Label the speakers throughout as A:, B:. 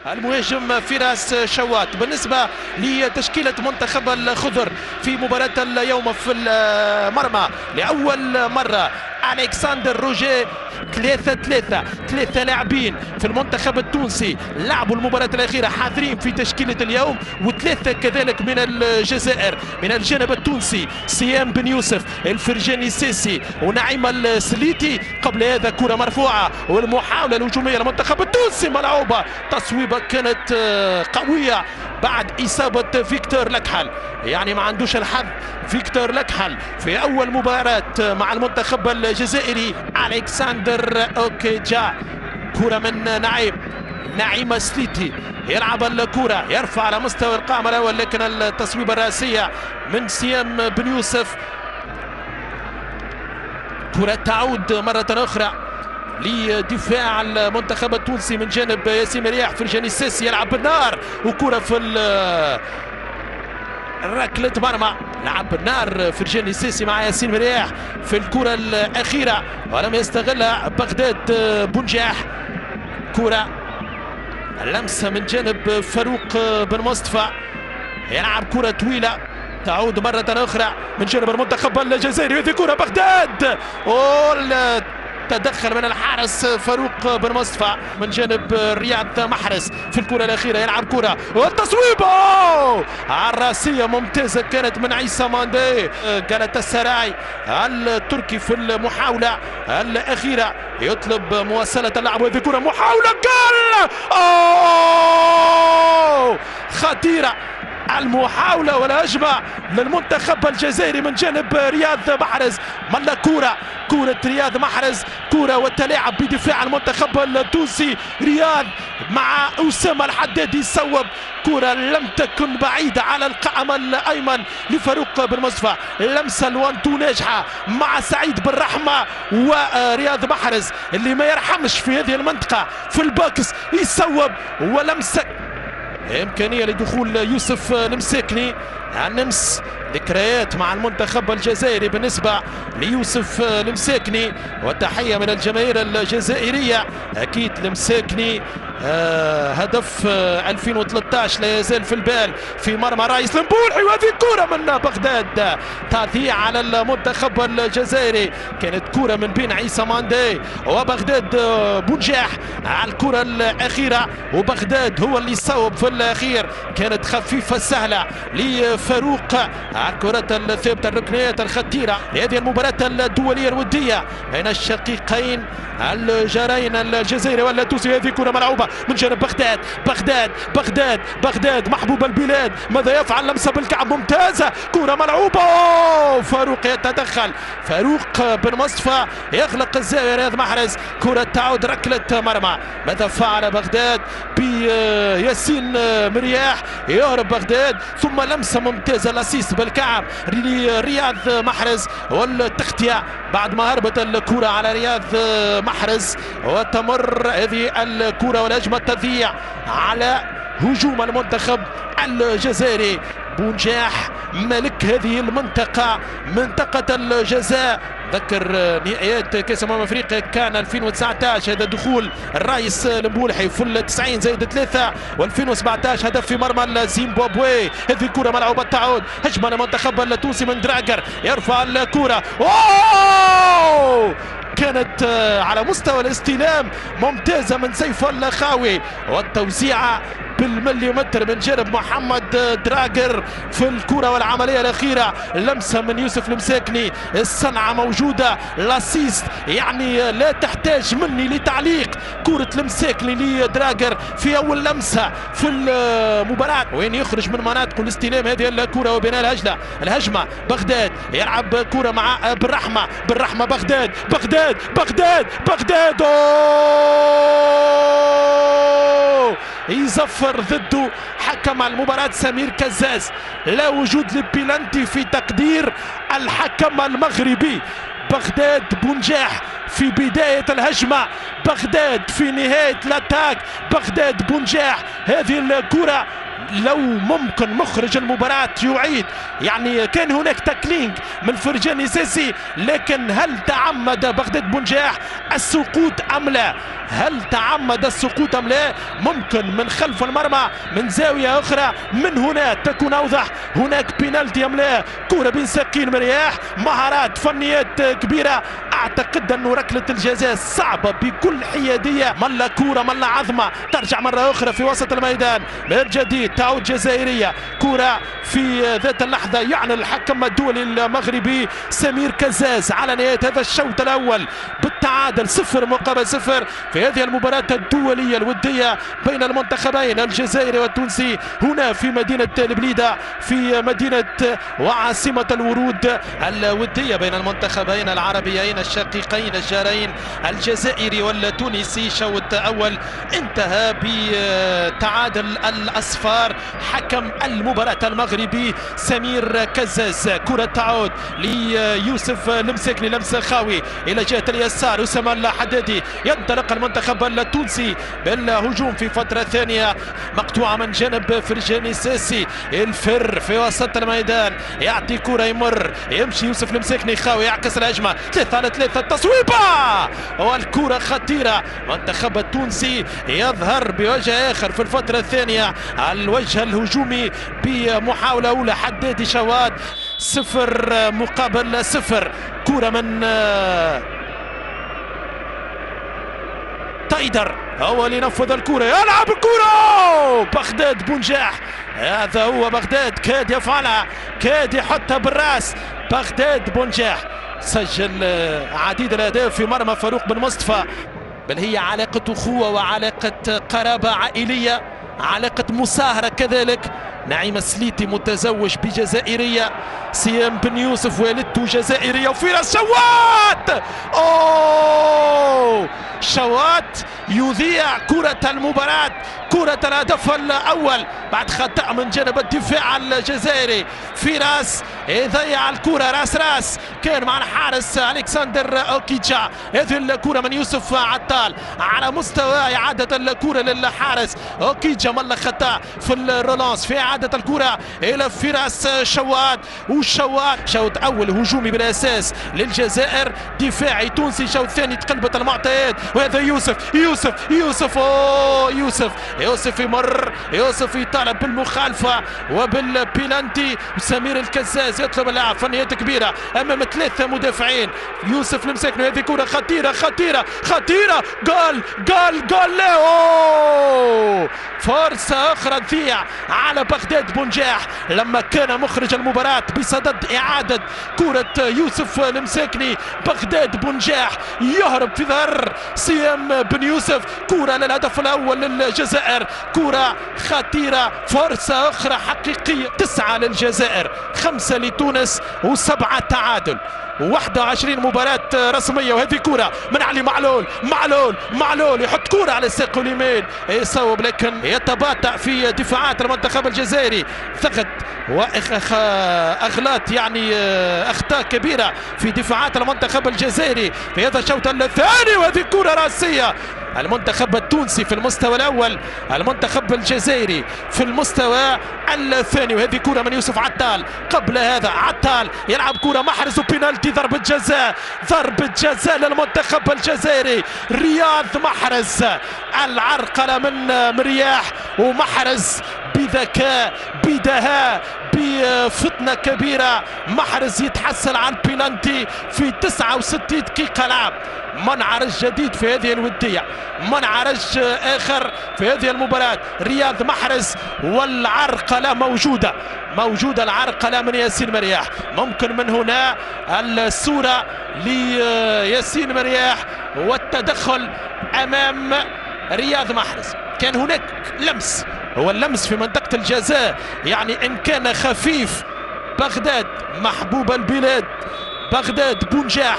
A: المهاجم فراس شوات. بالنسبة لتشكيلة منتخب الخضر في مباراة اليوم في المرمى لأول مرة ألكسندر روجيه 3 لاعبين في المنتخب التونسي لعبوا المباراة الأخيرة حاضرين في تشكيلة اليوم، وثلاثة كذلك من الجزائر. من الجانب التونسي سيام بن يوسف، الفرجاني السيسي ونعيم السليتي. قبل هذا كرة مرفوعة والمحاولة الهجومية للمنتخب التونسي ملعوبة، تصويبة كانت قوية بعد إصابة فيكتور لكحل. يعني ما عندوش الحظ فيكتور لكحل في أول مباراة مع المنتخب الجزائري. ألكسندر أوكيجا، كرة من نعيم سليتي، يلعب الكرة يرفع على مستوى القائم الأول، لكن التصويبة الرأسية من سيام بن يوسف. كرة تعود مرة أخرى لدفاع المنتخب التونسي من جانب ياسين مرياح. فرجاني السيسي يلعب بالنار، وكرة في ركلة مرمى، لعب بالنار فرجاني السيسي مع ياسين مرياح في الكرة الأخيرة ولم يستغلها بغداد بونجاح. كرة لمسة من جانب فاروق بن مصطفى، يلعب كرة طويلة تعود مرة أخرى من جانب المنتخب الجزائري. هذه كرة بغداد، تدخل من الحارس فاروق بن مصطفى من جانب رياض محرز في الكرة الأخيرة. يلعب كرة والتصويب الراسية ممتازة كانت من عيسى ماندي. جالت السراي التركي في المحاولة الأخيرة يطلب مواصلة اللعب، وهذه كرة محاولة جول خطيرة. المحاولة والهجمة للمنتخب الجزائري من جانب رياض محرز. ملا كرة رياض محرز، كرة والتلاعب بدفاع المنتخب التونسي. رياض مع أسامة الحدادي صوب كرة لم تكن بعيدة على القائم الأيمن لفاروق بن مصطفى. لمسة الوانتو ناجحة مع سعيد بن رحمة ورياض محرز اللي ما يرحمش في هذه المنطقة في الباكس، يصوب ولمسة إمكانية لدخول يوسف المساكني. النمس ذكريات مع المنتخب الجزائري بالنسبة ليوسف المساكني، وتحية من الجماهير الجزائرية. أكيد المساكني هدف 2013 لا يزال في البال في مرمى رايس المبولحي، وهذه كرة من بغداد تضيع على المنتخب الجزائري. كانت كرة من بين عيسى ماندي وبغداد بونجاح على الكرة الأخيرة، وبغداد هو اللي صوب في الأخير. كانت خفيفة سهلة لفاروق. الكرة الثابتة الركنيات الخطيرة لهذه المباراة الدولية الودية بين الشقيقين الجارين الجزائري والتونسي. هذه كرة ملعوبة من جانب بغداد محبوب البلاد. ماذا يفعل؟ لمسة بالكعب ممتازة، كرة ملعوبة. فاروق يتدخل، فاروق بن مصطفى يغلق الزاوية. رياض محرز، كرة تعود ركلة مرمى. ماذا فعل بغداد بياسين مرياح؟ يهرب بغداد، ثم لمسة ممتازة لاسيس بالكعب لرياض محرز والتغطية بعد ما هربت الكرة على رياض محرز. وتمر هذه الكرة والهجمة تضيع على هجوم المنتخب الجزائري. بونجاح ملك هذه المنطقة، منطقة الجزاء. ذكر نهائيات كاس افريقيا كان 2019 هذا دخول الرايس المبولحي في 90 زائد 3، و2017 هدف في مرمى الزيمبابوي. هذه كرة ملعوبة تعود هجمة للمنتخب التونسي من دراجر، يرفع الكرة كانت على مستوى الاستلام ممتازة من سيف الخاوي، والتوزيعة بالمليمتر من جانب محمد دراجر في الكرة والعملية الأخيرة. لمسة من يوسف المساكني، الصنعة موجودة، لاسيست يعني لا تحتاج مني لتعليق. كرة المساكني لدراجر في أول لمسة في المباراة وين يخرج من مناطق الاستلام هذه الكرة وبناء الهجمة. بغداد يلعب كرة مع بالرحمة بغداد يزفر ضده حكم المباراة سمير كزاز. لا وجود للبيلانتي في تقدير الحكم المغربي. بغداد بونجاح في بداية الهجمة، بغداد في نهاية الاتاك، بغداد بونجاح. هذه الكرة لو ممكن مخرج المباراة يعيد، يعني كان هناك تاكلينج من فرجاني ساسي، لكن هل تعمد بغداد بنجاح السقوط أم لا؟ هل تعمد السقوط أم لا؟ ممكن من خلف المرمى من زاوية أخرى، من هنا تكون أوضح. هناك بينالتي أم لا؟ كرة بين ساقين مرياح، مهارات فنيات كبيرة. أعتقد أنه ركلة الجزاء صعبة بكل حيادية. ملا كرة ملا عظمة ترجع مرة أخرى في وسط الميدان من جديد، تعود جزائرية. كرة في ذات اللحظة يعني الحكم الدولي المغربي سمير كزاز على نهاية هذا الشوط الأول بالتعادل 0-0 في هذه المباراة الدولية الودية بين المنتخبين الجزائري والتونسي هنا في مدينة البليدة، في مدينة وعاصمة الورود الودية بين المنتخبين العربيين الشقيقين الجارين الجزائري والتونسي. شوط أول انتهى بتعادل الأصفار. حكم المباراة المغربي سمير كزاز. كرة تعود ليوسف المساكني، لمسة خاوي إلى جهة اليسار. أسامة الحدادي. ينطلق المنتخب التونسي بالهجوم في فترة ثانية، مقطوعة من جانب فرجاني ساسي. الفر في وسط الميدان يعطي كرة، يمر يمشي يوسف المساكني خاوي، يعكس الهجمة 3-3 تصويبة والكرة خطيرة. المنتخب التونسي يظهر بوجه آخر في الفترة الثانية، الوجه الهجومي بمحاولة أولى. حدادي شواد 0-0. كرة من تايدر هو اللي نفذ الكرة، يلعب الكرة بغداد بنجاح. هذا هو بغداد، كاد يفعلها، كاد يحطها بالراس. بغداد بنجاح سجل عديد الاهداف في مرمى فاروق بن مصطفى، بل هي علاقة أخوة وعلاقة قرابة عائلية، علاقة مصاهرة كذلك. نعيم السليتي متزوج بجزائرية، سيام بن يوسف والدته جزائرية، وفراس شوات. شوات يذيع كرة المباراة، كرة الهدف الأول بعد خطأ من جانب الدفاع الجزائري. فراس يضيع الكرة راس كان مع الحارس ألكسندر أوكيتشا. هذه الكرة من يوسف عطال على مستوى إعادة الكرة للحارس أوكيتشا، ملا خطأ في الرولانس في إعادة الكرة إلى فراس شوات. والشوات شوط أول هجومي بالأساس للجزائر، دفاعي تونسي. شوط ثاني تقلبت المعطيات، وهذا يوسف يوسف يمر، يوسف يطالب بالمخالفة وبالبيلانتي. سمير الكزاز يطلب اللاعب، فنيات كبيرة أمام 3 مدافعين. يوسف المساكني، هذه كرة خطيرة. جول لا فرصة أخرى تضيع على بغداد بنجاح لما كان مخرج المباراة بصدد إعادة كرة يوسف المساكني. بغداد بنجاح يهرب في ظهر سيام بن يوسف. كرة للهدف الأول للجزائر، كرة خطيرة، فرصة أخرى حقيقية. 9 للجزائر، 5 لتونس، و7 تعادل، 21 مباراة رسمية. وهذه كرة من علي معلول يحط كرة على الساق اليمين، يصوب لكن يتباطأ في دفاعات المنتخب الجزائري. ثغت وأغلاط، يعني أخطاء كبيرة في دفاعات المنتخب الجزائري في هذا الشوط الثاني. وهذه كرة رأسية. المنتخب التونسي في المستوى الأول، المنتخب الجزائري في المستوى الثاني. وهذه كرة من يوسف عطال. قبل هذا عطال يلعب كرة محرز وبينالتي، ضربة جزاء للمنتخب الجزائري. رياض محرز، العرقلة من مرياح، ومحرز بذكاء بدهاء بفطنة كبيرة. محرز يتحصل على البينالتي في 69 دقيقة لعب. منعرج جديد في هذه الودية، منعرج آخر في هذه المباراة. رياض محرز، والعرقلة موجودة العرقلة من ياسين مرياح. ممكن من هنا الصورة لياسين مرياح والتدخل أمام رياض محرز. كان هناك لمس، هو اللمس في منطقة الجزاء، يعني إن كان خفيف. بغداد محبوب البلاد، بغداد بنجاح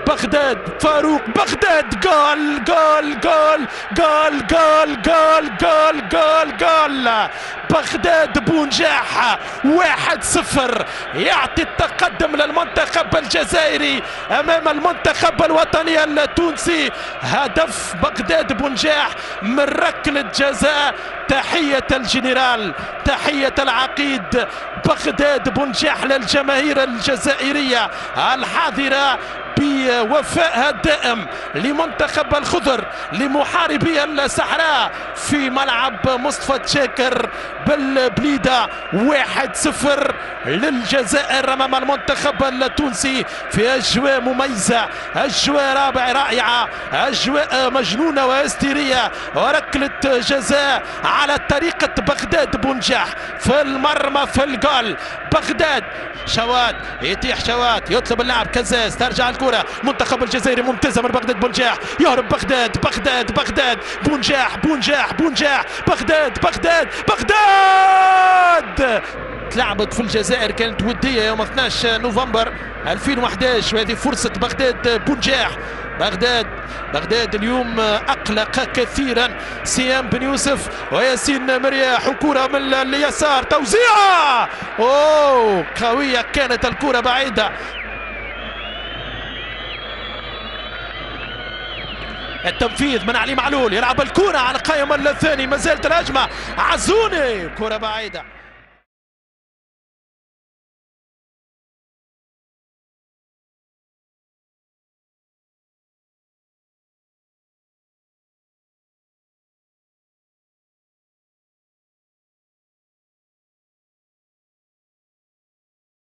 A: بغداد فاروق بغداد جول جول جول جول جول جول جول جول جول بغداد بونجاح 1-0 يعطي التقدم للمنتخب الجزائري امام المنتخب الوطني التونسي. هدف بغداد بونجاح من ركلة جزاء. تحية الجنرال، تحية العقيد بغداد بونجاح للجماهير الجزائرية الحاضرة بوفائها الدائم لمنتخب الخضر لمحاربي الصحراء في ملعب مصطفى تشاكر بالبليدة. 1-0 للجزائر امام المنتخب التونسي في اجواء مميزه، اجواء رائعه، اجواء مجنونه وهستيريه، وركله جزاء على طريقه بغداد بونجاح في المرمى في الجول. بغداد شوات يتيح شوات يطلب اللاعب كزاز، ترجع الكره منتخب الجزائري ممتازه من بغداد بونجاح، يهرب بغداد بغداد بغداد بونجاح بونجاح بونجاح بغداد بغداد بغداد. تلعبت في الجزائر كانت وديه يوم 12 نوفمبر 2011 وهذه فرصه بغداد بونجاح. بغداد اليوم اقلق كثيرا سيام بن يوسف وياسين مرياح، وكره من اليسار توزيعه قويه كانت الكره بعيده. التنفيذ من علي معلول، يلعب الكره على القائم الثاني، ما زالت الهجمه عزوني، كره بعيده.